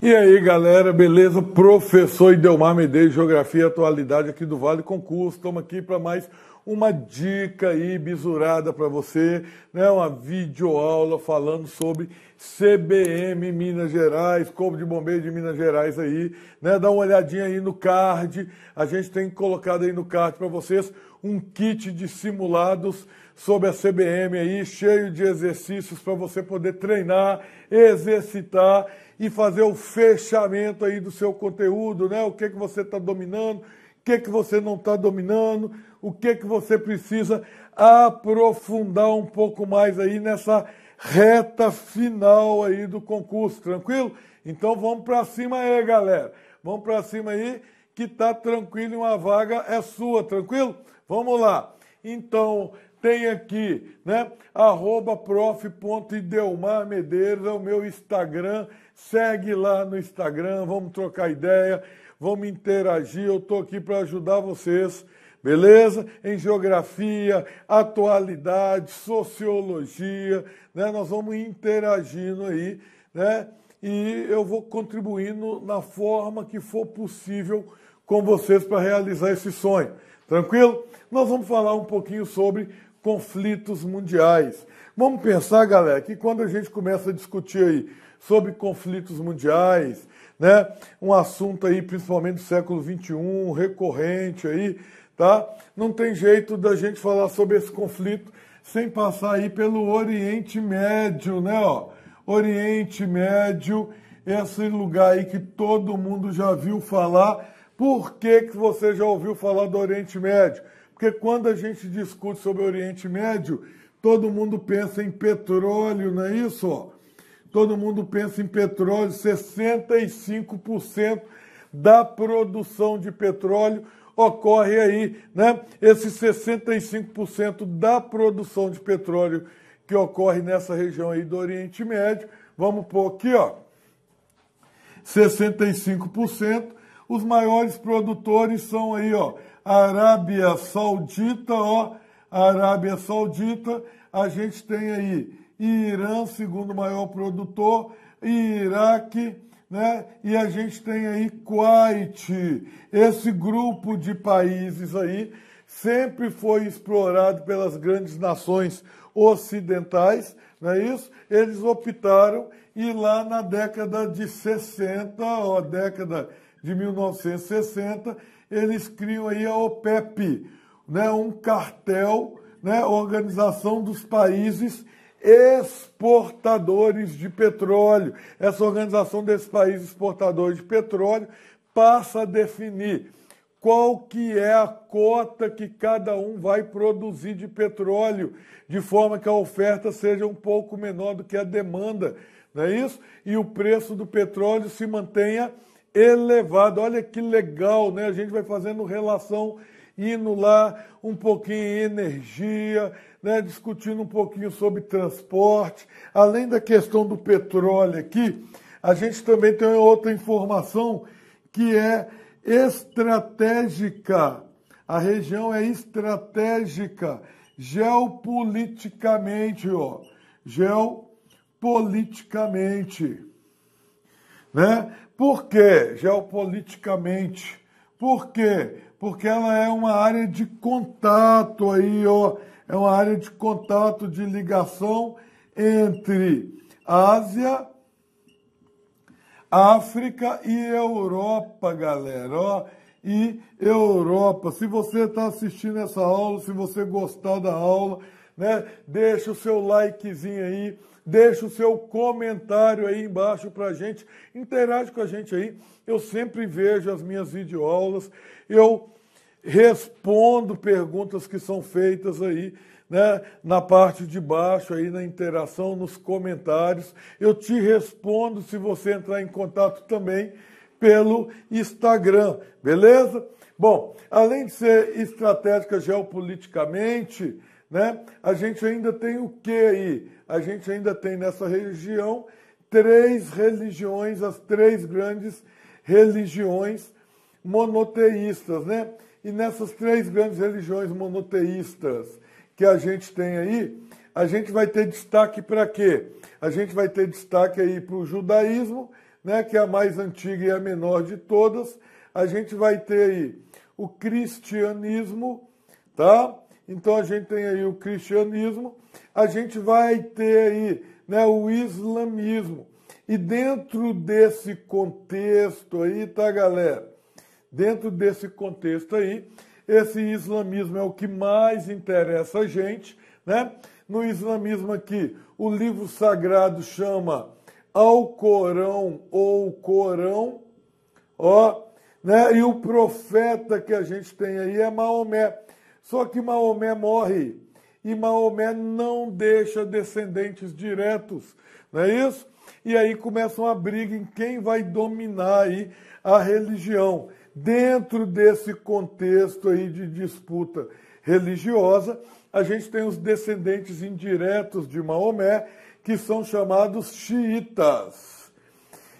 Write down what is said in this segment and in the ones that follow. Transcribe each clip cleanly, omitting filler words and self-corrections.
E aí, galera, beleza? Professor Idelmar Medeiros, Geografia e Atualidade aqui do Vale Concurso. Estamos aqui para mais uma dica aí, bisurada para você, né? Uma videoaula falando sobre CBM Minas Gerais, Corpo de Bombeiros de Minas Gerais aí, né? Dá uma olhadinha aí no card. A gente tem colocado aí no card para vocês um kit de simulados sobre a CBM aí, cheio de exercícios para você poder treinar, exercitar e fazer o fechamento aí do seu conteúdo, né? O que você está dominando, o que você não está dominando, o que você precisa aprofundar um pouco mais aí nessa reta final aí do concurso, tranquilo? Então vamos para cima aí, galera. Vamos para cima aí, que tá tranquilo e uma vaga é sua, tranquilo? Vamos lá. Então, tem aqui, né, @prof.idelmarmedeiros é o meu Instagram. Segue lá no Instagram, vamos trocar ideia, vamos interagir. Eu estou aqui para ajudar vocês, beleza? Em geografia, atualidade, sociologia, né? Nós vamos interagindo aí, né? E eu vou contribuindo na forma que for possível com vocês para realizar esse sonho. Tranquilo? Nós vamos falar um pouquinho sobre conflitos mundiais. Vamos pensar, galera, que quando a gente começa a discutir aí sobre conflitos mundiais, né, um assunto aí principalmente do século XXI, recorrente aí, tá? Não tem jeito da gente falar sobre esse conflito sem passar aí pelo Oriente Médio, né, ó? Oriente Médio, esse lugar aí que todo mundo já viu falar. Por que você já ouviu falar do Oriente Médio? Porque quando a gente discute sobre o Oriente Médio, todo mundo pensa em petróleo, não é isso? Ó? Todo mundo pensa em petróleo, 65% da produção de petróleo ocorre aí, né? Esse 65% da produção de petróleo que ocorre nessa região aí do Oriente Médio, vamos pôr aqui, ó, 65%. Os maiores produtores são aí, ó, Arábia Saudita, ó, Arábia Saudita, a gente tem aí Irã, segundo maior produtor, Iraque, né? E a gente tem aí Kuwait. Esse grupo de países aí sempre foi explorado pelas grandes nações ocidentais, não é isso? Eles optaram e lá na década de 60, ó, década de 1960, eles criam aí a OPEP, né, um cartel, né, Organização dos Países Exportadores de Petróleo. Essa organização desses países exportadores de petróleo passa a definir qual que é a cota que cada um vai produzir de petróleo, de forma que a oferta seja um pouco menor do que a demanda, não é isso? E o preço do petróleo se mantenha elevado. Olha que legal, né? A gente vai fazendo relação, indo lá um pouquinho em energia, né? Discutindo um pouquinho sobre transporte. Além da questão do petróleo aqui, a gente também tem outra informação que é estratégica. A região é estratégica geopoliticamente, ó. Geopoliticamente, né? Por quê? Geopoliticamente. Por quê? Porque ela é uma área de contato aí, ó. É uma área de contato, de ligação entre Ásia, África e Europa, galera, ó. E Europa. Se você está assistindo essa aula, se você gostar da aula, né, deixa o seu likezinho aí, deixa o seu comentário aí embaixo para a gente, interage com a gente aí. Eu sempre vejo as minhas videoaulas, eu respondo perguntas que são feitas aí, né, na parte de baixo aí, na interação, nos comentários. Eu te respondo se você entrar em contato também pelo Instagram, beleza? Bom, além de ser estratégica geopoliticamente, né, a gente ainda tem o que aí? A gente ainda tem nessa região 3 religiões, as 3 grandes religiões monoteístas, né? E nessas 3 grandes religiões monoteístas que a gente tem aí, a gente vai ter destaque para quê? A gente vai ter destaque aí para o judaísmo, né, que é a mais antiga e a menor de todas. A gente vai ter aí o cristianismo, tá? Então a gente tem aí o cristianismo, a gente vai ter aí, né, o islamismo. E dentro desse contexto aí, tá, galera? Dentro desse contexto aí, esse islamismo é o que mais interessa a gente, né? No islamismo aqui, o livro sagrado chama Alcorão ou Corão, ó, né? E o profeta que a gente tem aí é Maomé. Só que Maomé morre e Maomé não deixa descendentes diretos, não é isso? E aí começa uma briga em quem vai dominar aí a religião. Dentro desse contexto aí de disputa religiosa, a gente tem os descendentes indiretos de Maomé, que são chamados xiitas.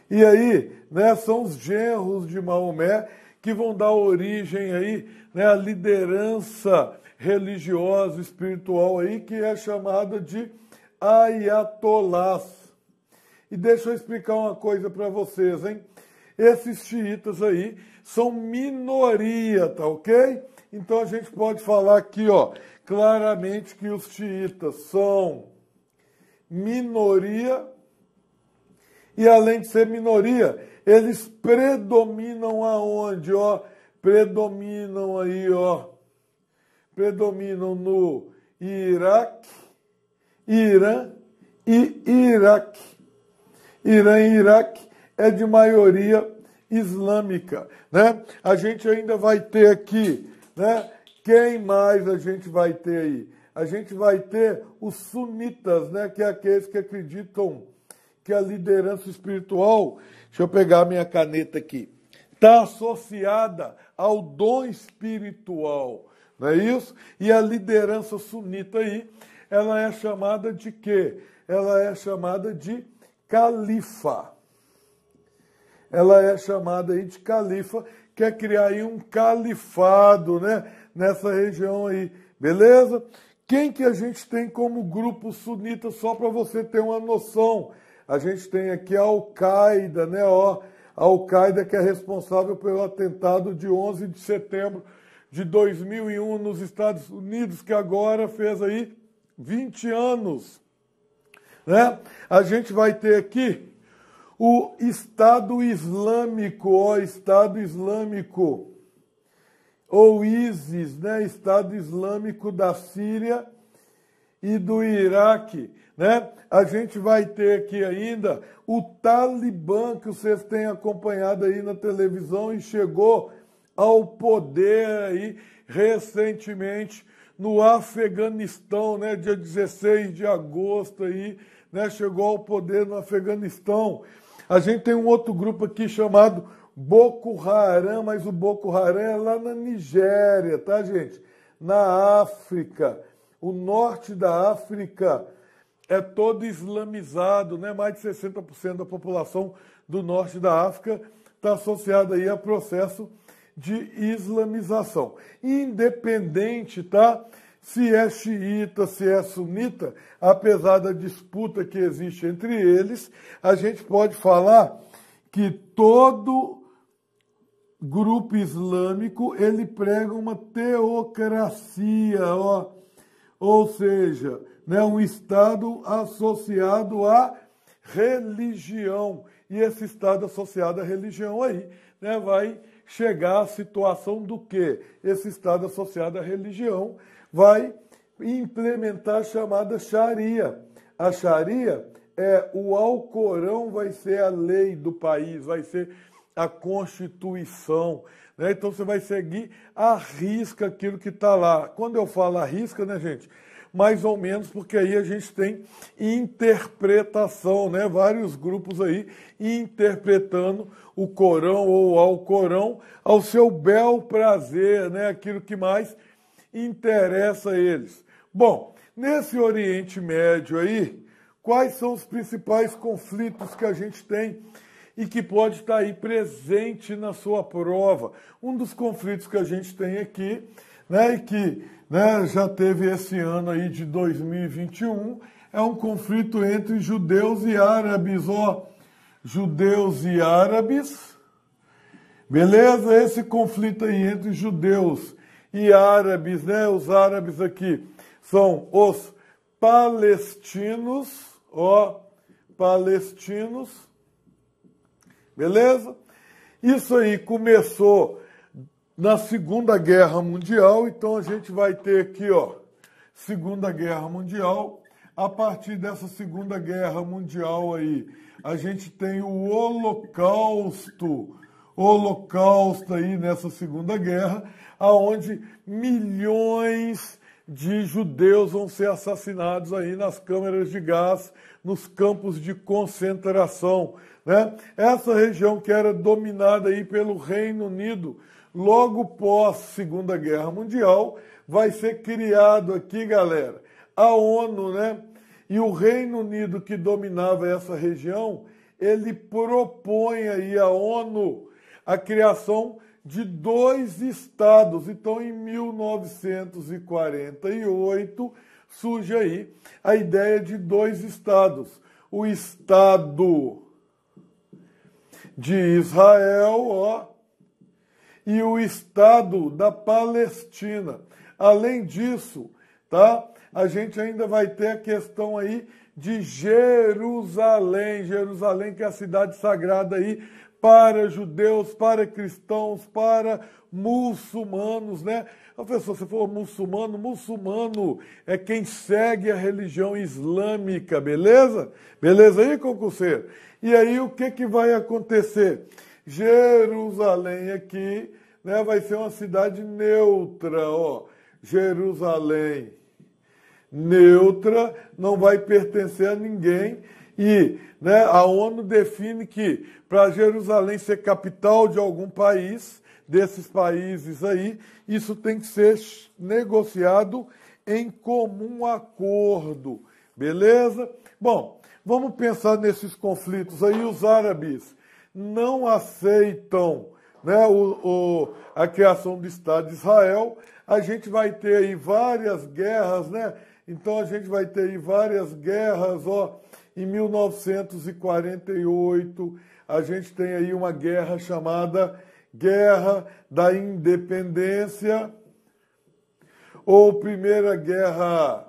E aí, né, são os genros de Maomé que vão dar origem aí, né, à liderança religiosa, espiritual aí, que é chamada de ayatolás. E deixa eu explicar uma coisa para vocês, hein? Esses xiitas aí são minoria, tá ok? Então a gente pode falar aqui, ó, claramente que os xiitas são minoria e além de ser minoria, eles predominam aonde, ó? Predominam aí, ó. Predominam no Iraque, Irã e Iraque. Irã e Iraque é de maioria islâmica, né? A gente ainda vai ter aqui, né? Quem mais a gente vai ter aí? A gente vai ter os sunitas, né? Que é aqueles que acreditam que a liderança espiritual, deixa eu pegar a minha caneta aqui, está associada ao dom espiritual, não é isso? E a liderança sunita aí, ela é chamada de quê? Ela é chamada de califa. Ela é chamada aí de califa, quer criar aí um califado, né, nessa região aí, beleza? Quem que a gente tem como grupo sunita, só para você ter uma noção? A gente tem aqui a Al-Qaeda, né, ó, a Al-Qaeda que é responsável pelo atentado de 11 de setembro de 2001 nos Estados Unidos, que agora fez aí 20 anos, né? A gente vai ter aqui o Estado Islâmico, ó, Estado Islâmico, ou ISIS, né? Estado Islâmico da Síria e do Iraque, né? A gente vai ter aqui ainda o Talibã, que vocês têm acompanhado aí na televisão e chegou ao poder aí recentemente no Afeganistão, né? Dia 16 de agosto aí, né? Chegou ao poder no Afeganistão. A gente tem um outro grupo aqui chamado Boko Haram, mas o Boko Haram é lá na Nigéria, tá, gente? Na África. O norte da África é todo islamizado, né? Mais de 60% da população do norte da África está associada aí a processo de islamização. Independente, tá? Se é xiita, se é sunita, apesar da disputa que existe entre eles, a gente pode falar que todo grupo islâmico, ele prega uma teocracia, ó, ou seja, né, um Estado associado à religião. E esse Estado associado à religião aí, né, vai chegar à situação do quê? Esse Estado associado à religião vai implementar a chamada Sharia. A Sharia é o Alcorão, vai ser a lei do país, vai ser a Constituição, né? Então você vai seguir à risca aquilo que está lá. Quando eu falo à risca, né, gente? Mais ou menos, porque aí a gente tem interpretação, né? Vários grupos aí interpretando o Corão ou o Alcorão ao seu bel prazer, né? Aquilo que mais interessa a eles. Bom, nesse Oriente Médio aí, quais são os principais conflitos que a gente tem e que pode estar aí presente na sua prova? Um dos conflitos que a gente tem aqui, né, e que, né, já teve esse ano aí de 2021, é um conflito entre judeus e árabes, ó. judeus e árabes, beleza? Esse conflito aí entre judeus e árabes, né? Os árabes aqui são os palestinos, ó, palestinos, beleza? Isso aí começou na Segunda Guerra Mundial, então a gente vai ter aqui, ó, Segunda Guerra Mundial. A partir dessa Segunda Guerra Mundial aí, a gente tem o Holocausto aí nessa Segunda Guerra, aonde milhões de judeus vão ser assassinados aí nas câmeras de gás, nos campos de concentração, né? Essa região que era dominada aí pelo Reino Unido, logo pós Segunda Guerra Mundial, vai ser criado aqui, galera, a ONU, né? E o Reino Unido, que dominava essa região, ele propõe aí à ONU a criação de 2 estados. Então, em 1948, surge aí a ideia de 2 estados. O Estado de Israel, ó, e o Estado da Palestina. Além disso, tá? A gente ainda vai ter a questão aí de Jerusalém. Jerusalém, que é a cidade sagrada aí para judeus, para cristãos, para muçulmanos, né? Professor, você falou muçulmano? Muçulmano é quem segue a religião islâmica, beleza? Beleza aí, concurseiro? E aí, o que vai acontecer? Jerusalém aqui, né, vai ser uma cidade neutra, ó. Jerusalém neutra, não vai pertencer a ninguém. E, né, a ONU define que para Jerusalém ser capital de algum país, desses países aí, isso tem que ser negociado em comum acordo, beleza? Bom, vamos pensar nesses conflitos aí. Os árabes não aceitam, né, a criação do Estado de Israel. A gente vai ter aí várias guerras, né? Então a gente vai ter aí várias guerras, ó. Em 1948, a gente tem aí uma guerra chamada Guerra da Independência, ou Primeira Guerra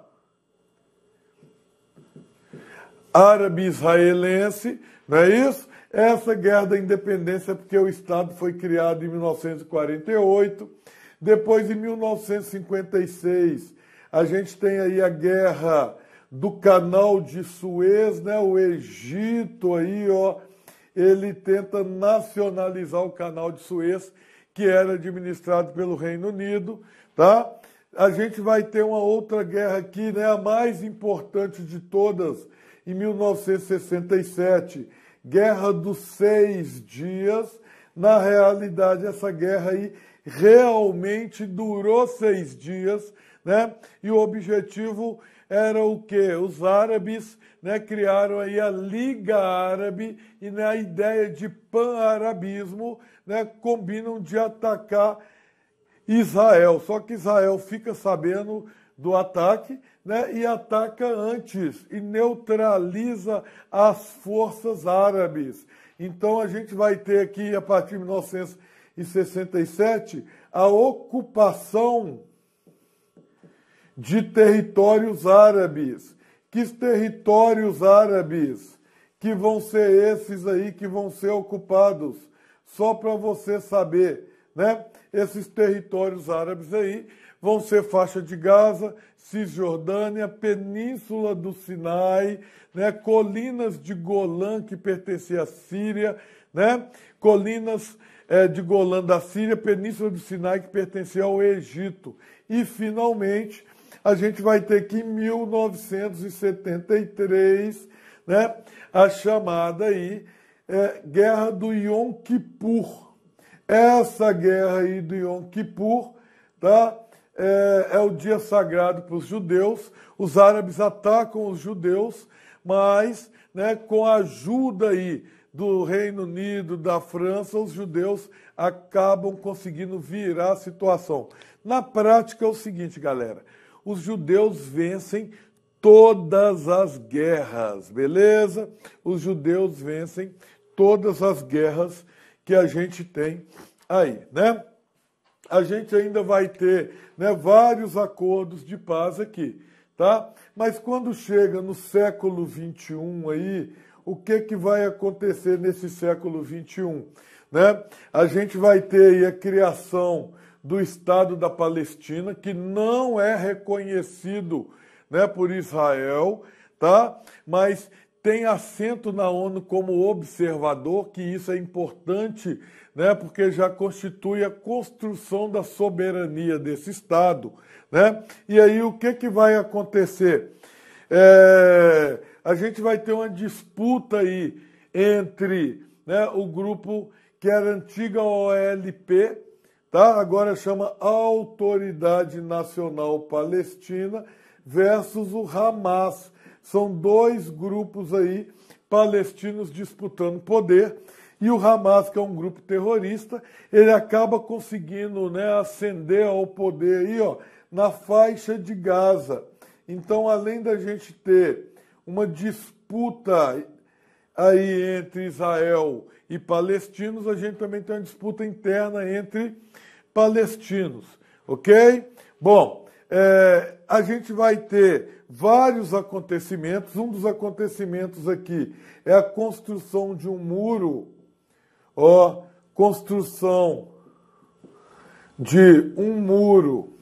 Árabe-Israelense, não é isso? Essa Guerra da Independência é porque o Estado foi criado em 1948. Depois, em 1956, a gente tem aí a Guerra do Canal de Suez, né? O Egito aí, ó, ele tenta nacionalizar o Canal de Suez, que era administrado pelo Reino Unido, tá? A gente vai ter uma outra guerra aqui, né? A mais importante de todas, em 1967, Guerra dos 6 Dias. Na realidade, essa guerra aí realmente durou 6 dias, né? E o objetivo era o quê? Os árabes, né, criaram aí a Liga Árabe e, né, a ideia de pan-arabismo, né, combinam de atacar Israel. Só que Israel fica sabendo do ataque, né, e ataca antes e neutraliza as forças árabes. Então a gente vai ter aqui, a partir de 1967, a ocupação de territórios árabes. Que territórios árabes que vão ser esses aí que vão ser ocupados? Só para você saber, né? Esses territórios árabes aí vão ser faixa de Gaza, Cisjordânia, Península do Sinai, né? Colinas de Golã, que pertencia à Síria, né? Colinas de Golã da Síria, Península do Sinai, que pertencia ao Egito. E, finalmente, a gente vai ter que, em 1973, né, a chamada aí, Guerra do Yom Kippur. Essa guerra aí do Yom Kippur, tá, é o dia sagrado para os judeus. Os árabes atacam os judeus, mas, né, com a ajuda aí do Reino Unido, da França, os judeus acabam conseguindo virar a situação. Na prática é o seguinte, galera. Os judeus vencem todas as guerras, beleza? Os judeus vencem todas as guerras que a gente tem aí, né? A gente ainda vai ter, né, vários acordos de paz aqui, tá? Mas quando chega no século XXI aí, o que vai acontecer nesse século XXI? Né? A gente vai ter aí a criação do Estado da Palestina, que não é reconhecido, né, por Israel, tá? Mas tem assento na ONU como observador, que isso é importante, né, porque já constitui a construção da soberania desse Estado, né? E aí o que vai acontecer? A gente vai ter uma disputa aí entre, né, o grupo que era a antiga OLP, tá? Agora chama Autoridade Nacional Palestina, versus o Hamas. São dois grupos aí palestinos disputando poder, e o Hamas, que é um grupo terrorista, ele acaba conseguindo, né, ascender ao poder aí, ó, na faixa de Gaza. Então, além da gente ter uma disputa aí entre Israel e palestinos, a gente também tem uma disputa interna entre palestinos, ok? Bom, a gente vai ter vários acontecimentos. Um dos acontecimentos aqui é a construção de um muro, ó, construção de um muro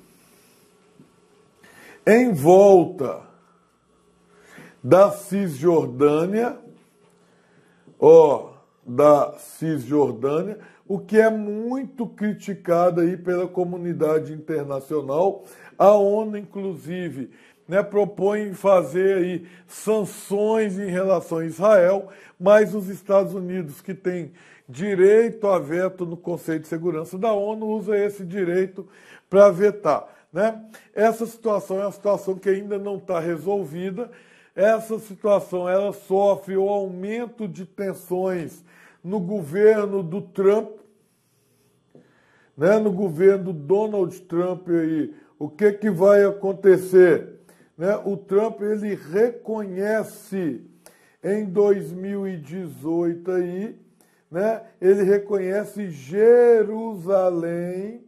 em volta da Cisjordânia, o que é muito criticado aí pela comunidade internacional. A ONU, inclusive, né, propõe fazer aí sanções em relação a Israel, mas os Estados Unidos, que têm direito a veto no Conselho de Segurança da ONU, usa esse direito para vetar, né? Essa situação é uma situação que ainda não está resolvida. Essa situação ela sofre o aumento de tensões no governo do Trump, né? No governo do Donald Trump aí, o que vai acontecer? Né? O Trump ele reconhece em 2018 aí, né? Ele reconhece Jerusalém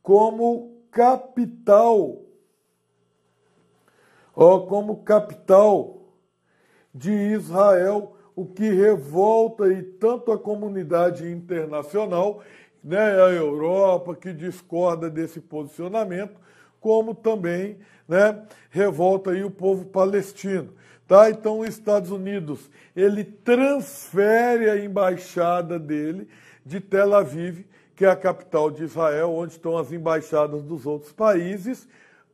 como capital, como capital de Israel, o que revolta aí tanto a comunidade internacional, né, a Europa, que discorda desse posicionamento, como também, né, revolta aí o povo palestino. Tá? Então, os Estados Unidos ele transfere a embaixada dele de Tel Aviv, que é a capital de Israel, onde estão as embaixadas dos outros países,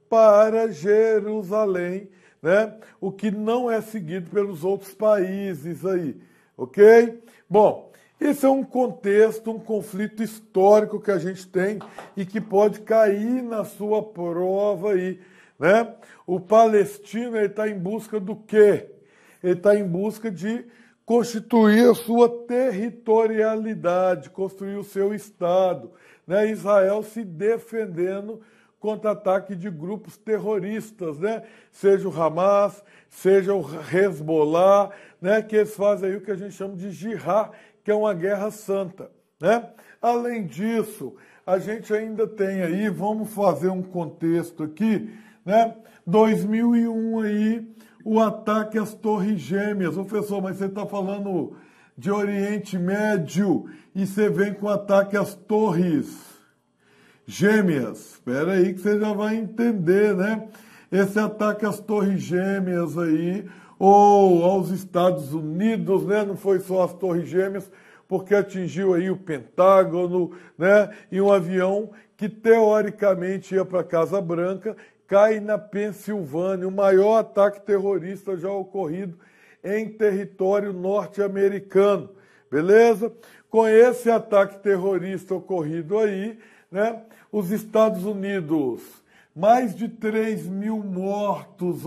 para Jerusalém, né? O que não é seguido pelos outros países aí, ok? Bom, esse é um contexto, um conflito histórico que a gente tem e que pode cair na sua prova aí, né? O palestino está em busca do quê? Ele está em busca de constituir a sua territorialidade, construir o seu Estado, né? Israel se defendendo contra ataque de grupos terroristas, né? Seja o Hamas, seja o Hezbollah, né? Que eles fazem aí o que a gente chama de jihad, que é uma guerra santa, né? Além disso, a gente ainda tem aí, vamos fazer um contexto aqui, né? 2001 aí, o ataque às Torres Gêmeas. Professor, mas você está falando de Oriente Médio e você vem com ataque às Torres Gêmeas. Espera aí que você já vai entender, né? Esse ataque às Torres Gêmeas aí, ou aos Estados Unidos, né? Não foi só as Torres Gêmeas, porque atingiu aí o Pentágono, né? E um avião que teoricamente ia para a Casa Branca, cai na Pensilvânia, o maior ataque terrorista já ocorrido em território norte-americano, beleza? Com esse ataque terrorista ocorrido aí, né, os Estados Unidos, mais de 3.000 mortos,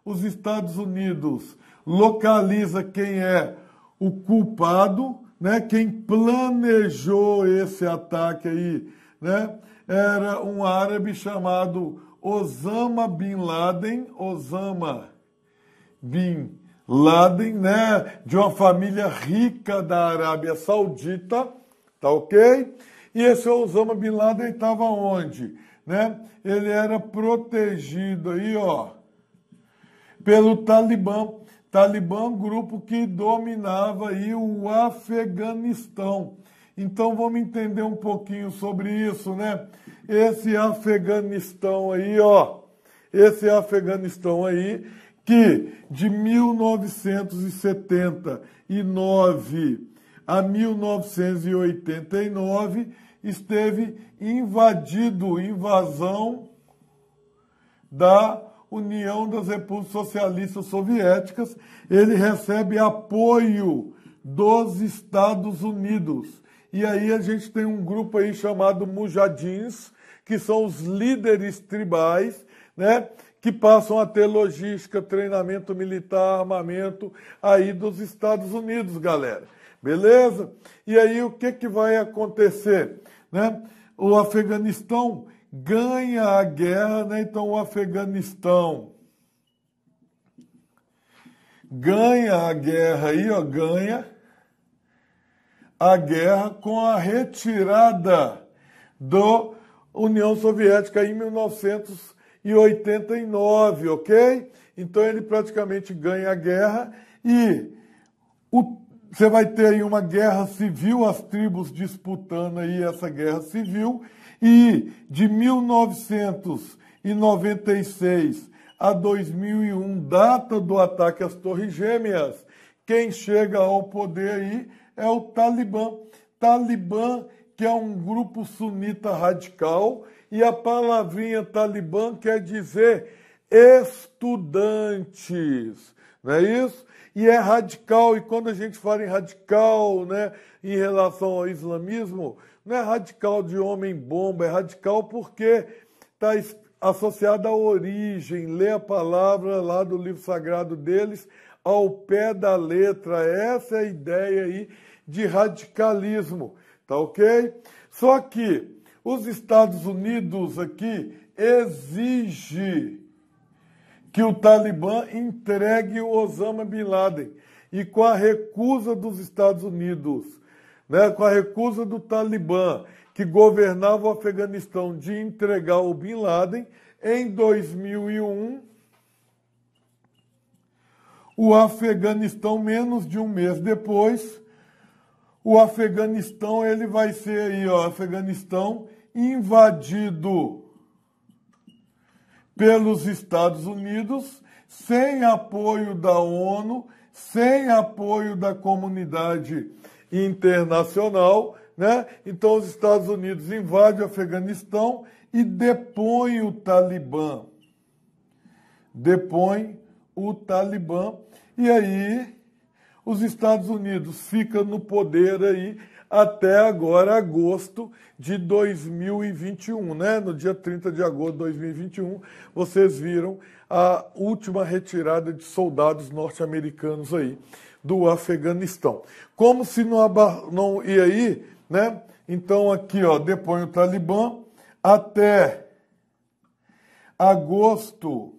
os Estados Unidos localiza quem é o culpado, né, quem planejou esse ataque aí, né, era um árabe chamado Osama Bin Laden, Bin Laden, né, de uma família rica da Arábia Saudita, tá ok? E esse Osama Bin Laden estava onde? Né? Ele era protegido aí, ó, pelo Talibã. Talibã, grupo que dominava aí o Afeganistão. Então vamos entender um pouquinho sobre isso, né? Esse Afeganistão aí, ó, esse Afeganistão aí, que de 1979 a 1989 esteve invasão da União das Repúblicas Socialistas Soviéticas. Ele recebe apoio dos Estados Unidos. E aí a gente tem um grupo aí chamado Mujahidins, que são os líderes tribais, né, que passam a ter logística, treinamento militar, armamento aí dos Estados Unidos, galera. Beleza? E aí o que, que vai acontecer? Né? O Afeganistão ganha a guerra, né? Então o Afeganistão ganha a guerra aí, ó, ganha a guerra com a retirada da União Soviética em 1989, ok? Então ele praticamente ganha a guerra e você vai ter aí uma guerra civil, as tribos disputando aí essa guerra civil, e de 1996 a 2001, data do ataque às Torres Gêmeas, quem chega ao poder aí é o Talibã. Talibã, que é um grupo sunita radical, e a palavrinha Talibã quer dizer estudantes, não é isso? E é radical, e quando a gente fala em radical, né, em relação ao islamismo, não é radical de homem-bomba, é radical porque está associado à origem, lê a palavra lá do livro sagrado deles ao pé da letra. Essa é a ideia aí de radicalismo, tá ok? Só que os Estados Unidos aqui exigem que o Talibã entregue o Osama Bin Laden. E com a recusa dos Estados Unidos, né, com a recusa do Talibã, que governava o Afeganistão, de entregar o Bin Laden, em 2001, o Afeganistão, menos de um mês depois, o Afeganistão ele vai ser aí, ó, Afeganistão invadido pelos Estados Unidos, sem apoio da ONU, sem apoio da comunidade internacional, né? Então os Estados Unidos invadem o Afeganistão e depõem o Talibã. Depõem o Talibã. E aí os Estados Unidos ficam no poder aí até agora, agosto de 2021, né? No dia 30 de agosto de 2021, vocês viram a última retirada de soldados norte-americanos aí do Afeganistão. Como se não ia aí, né? Então aqui, ó, depõe o Talibã até agosto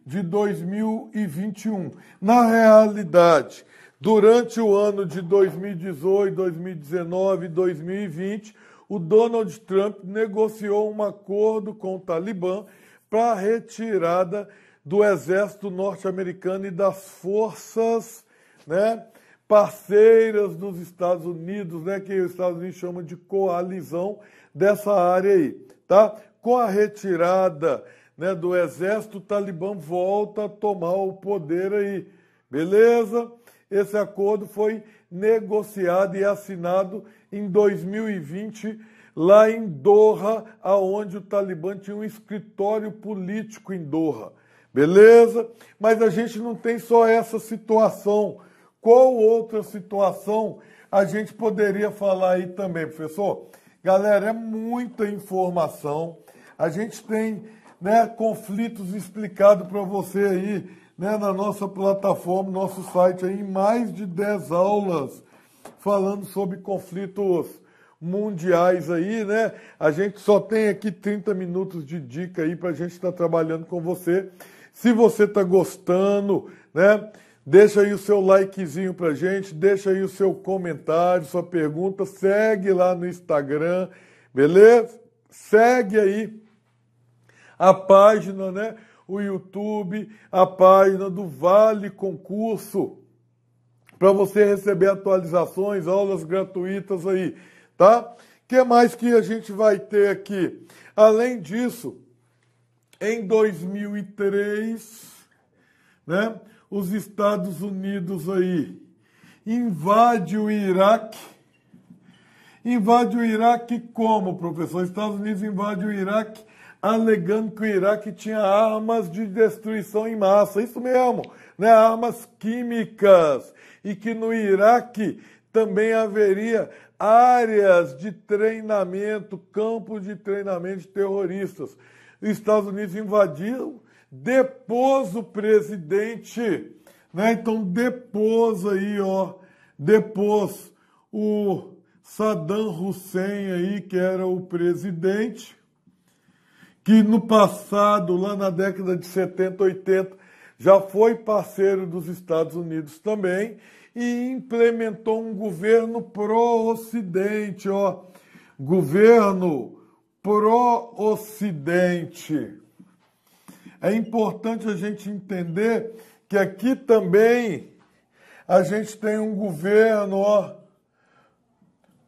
de 2021. Na realidade, durante o ano de 2018, 2019 e 2020, o Donald Trump negociou um acordo com o Talibã para a retirada do exército norte-americano e das forças, né, parceiras dos Estados Unidos, né, que os Estados Unidos chamam de coalizão dessa área aí, tá? Com a retirada, né, do exército, o Talibã volta a tomar o poder aí, beleza? Esse acordo foi negociado e assinado em 2020, lá em Doha, aonde o Talibã tinha um escritório político em Doha. Beleza? Mas a gente não tem só essa situação. Qual outra situação a gente poderia falar aí também, professor? Galera, é muita informação. A gente tem, né, conflitos explicados para você aí, né, na nossa plataforma, nosso site aí, mais de 10 aulas falando sobre conflitos mundiais aí, né? A gente só tem aqui 30 minutos de dica aí para a gente estar trabalhando com você. Se você está gostando, né? Deixa aí o seu likezinho pra gente, deixa aí o seu comentário, sua pergunta, segue lá no Instagram, beleza? Segue aí a página, né? O YouTube, a página do Vale Concurso, para você receber atualizações, aulas gratuitas aí, tá? O que mais que a gente vai ter aqui? Além disso, em 2003, né? Os Estados Unidos aí invade o Iraque. Invade o Iraque como, professor? Os Estados Unidos invade o Iraque alegando que o Iraque tinha armas de destruição em massa. Isso mesmo, né? Armas químicas. E que no Iraque também haveria áreas de treinamento, campos de treinamento de terroristas. Os Estados Unidos invadiram, depôs o presidente, né? Então depôs aí, ó, depôs o Saddam Hussein aí, que era o presidente, que no passado, lá na década de 70, 80, já foi parceiro dos Estados Unidos também e implementou um governo pró-Ocidente, ó, governo pró-Ocidente. É importante a gente entender que aqui também a gente tem um governo, ó,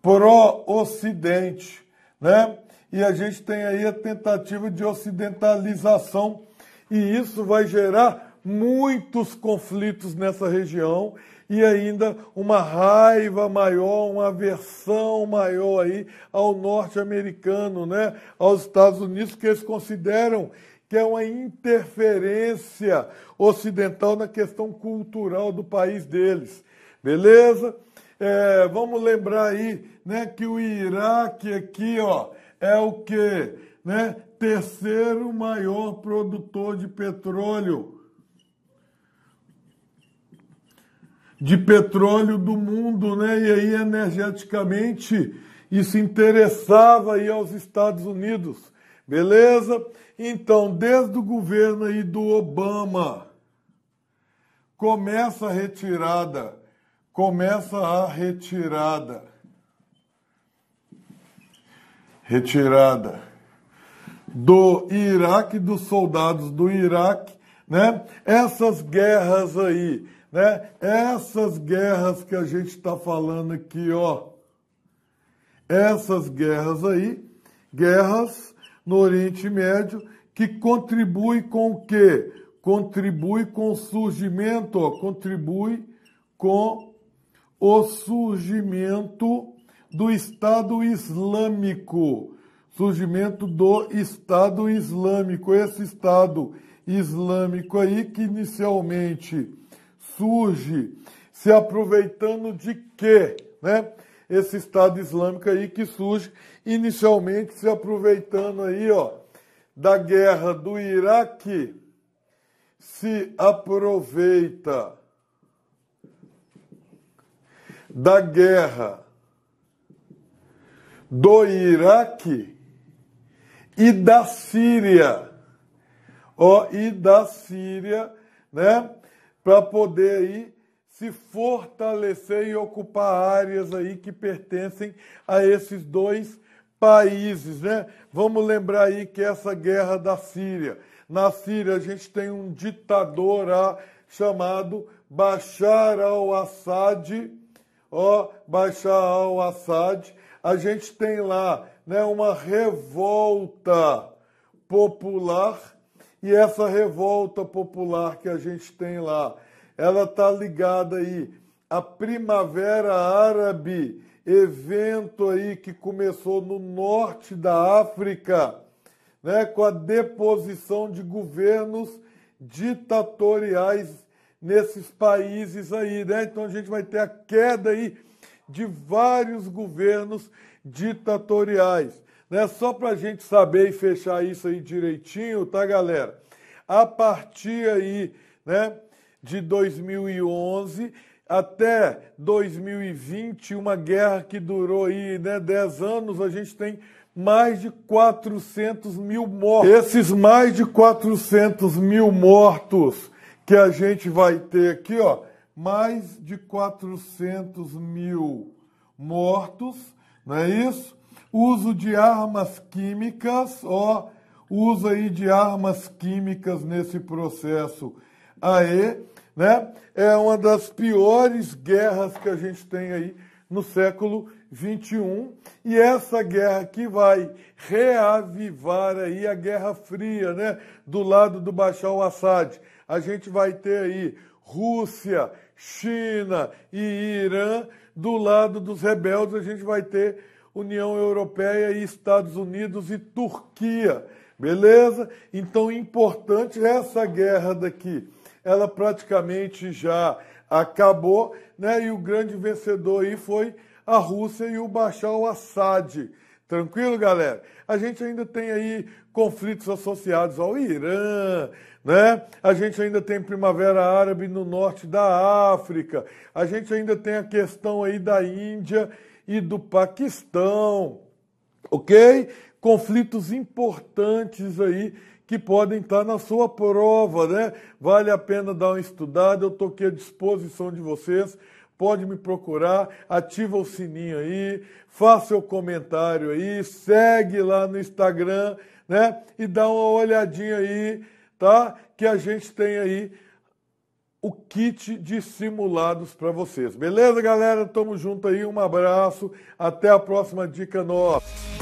pró-Ocidente, né? E a gente tem aí a tentativa de ocidentalização, e isso vai gerar muitos conflitos nessa região e ainda uma raiva maior, uma aversão maior aí ao norte-americano, né? Aos Estados Unidos, que eles consideram que é uma interferência ocidental na questão cultural do país deles, beleza? Vamos lembrar aí, né, que o Iraque aqui, ó, é o quê? Né? Terceiro maior produtor de petróleo do mundo, né? E aí energeticamente isso interessava aí aos Estados Unidos, beleza? Então, desde o governo aí do Obama, começa a retirada do Iraque, dos soldados do Iraque, né? Essas guerras aí, né? Essas guerras que a gente está falando aqui, ó, essas guerras aí, guerras no Oriente Médio, que contribui com o quê? Contribui com o surgimento, ó, contribui com o surgimento do Estado Islâmico, surgimento do Estado Islâmico, esse Estado Islâmico aí que inicialmente surge se aproveitando de quê, né? Esse Estado Islâmico aí que surge inicialmente se aproveitando aí, ó, da guerra do Iraque, se aproveita da guerra do Iraque e da Síria, ó, né, para poder aí se fortalecer e ocupar áreas aí que pertencem a esses dois países, né? Vamos lembrar aí que essa guerra da Síria, na Síria a gente tem um ditador chamado Bashar al-Assad, ó, Bashar al-Assad. A gente tem lá, né, uma revolta popular, e essa revolta popular que a gente tem lá, ela está ligada aí à Primavera Árabe, evento aí que começou no norte da África, né, com a deposição de governos ditatoriais nesses países aí, né? Então a gente vai ter a queda aí de vários governos ditatoriais, né? Só para a gente saber e fechar isso aí direitinho, tá, galera? A partir aí, né, de 2011, até 2020, uma guerra que durou aí, né, 10 anos, a gente tem mais de 400 mil mortos. Esses mais de 400 mil mortos que a gente vai ter aqui, ó, mais de 400 mil mortos, não é isso? Uso de armas químicas, ó, uso aí de armas químicas nesse processo aí, né? É uma das piores guerras que a gente tem aí no século XXI, e essa guerra aqui vai reavivar aí a Guerra Fria, né? Do lado do Bashar al-Assad. A gente vai ter aí Rússia, China e Irã. Do lado dos rebeldes, a gente vai ter União Europeia e Estados Unidos e Turquia, beleza? Então, importante, essa guerra daqui, ela praticamente já acabou, né? E o grande vencedor aí foi a Rússia e o Bashar al-Assad. Tranquilo, galera? A gente ainda tem aí conflitos associados ao Irã, né? A gente ainda tem Primavera Árabe no norte da África. A gente ainda tem a questão aí da Índia e do Paquistão, ok? Conflitos importantes aí que podem estar na sua prova, né? Vale a pena dar uma estudada, eu estou aqui à disposição de vocês. Pode me procurar, ativa o sininho aí, faça o comentário aí, segue lá no Instagram, né? E dá uma olhadinha aí, tá? Que a gente tem aí o kit de simulados para vocês. Beleza, galera? Tamo junto aí, um abraço, até a próxima dica nossa.